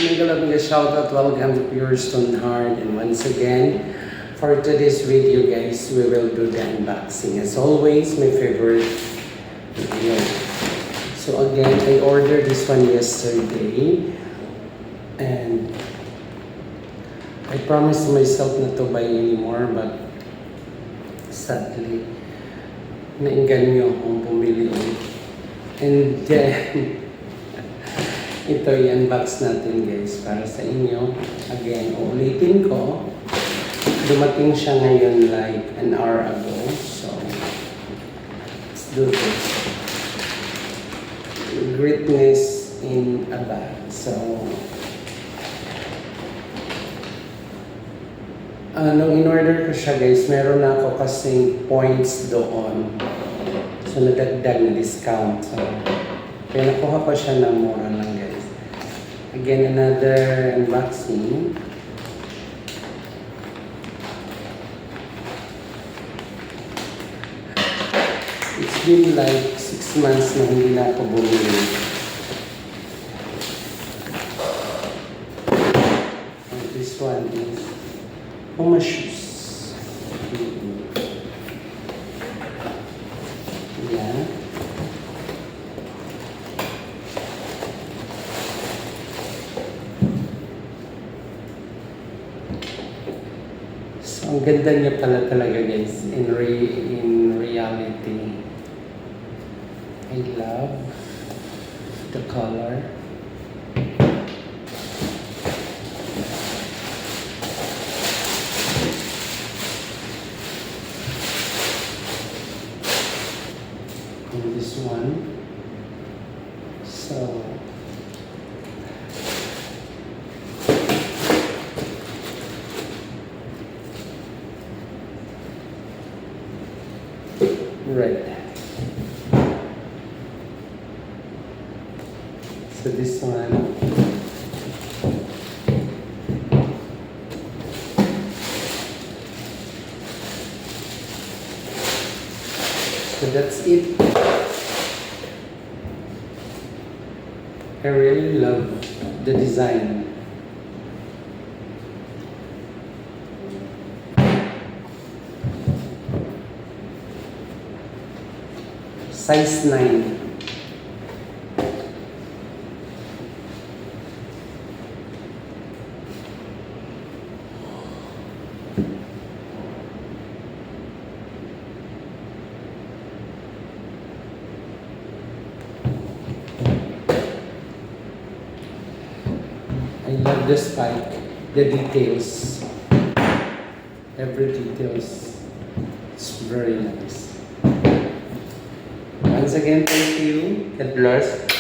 Mega shout out, welcome to Pure Stone Heart, and once again for today's video guys, we will do the unboxing. As always, my favorite video. So again, I ordered this one yesterday and I promised myself not to buy anymore, but sadly nainganyo akong pumili ulit. And then ito i-unbox natin guys para sa inyo. Again, ulitin ko, dumating siya ngayon like an hour ago. So, let's do this. Greatness in a bag. So, nung in-order ko siya guys, meron na ako kasing points doon. So, nadagdag na discount. So, kaya nakuha ko siya ng mura lang guys. Again, another unboxing. It's been like 6 months na hindi na ako bumili. And this one is Puma shoes. Yeah. So, ang ganda niya pala talaga guys, in reality. I love the color. And this one. So, right. So this one. So that's it. I really love the design. Size 9. I love the spike, the details, every details. It's very nice. Once again, thank you. God bless.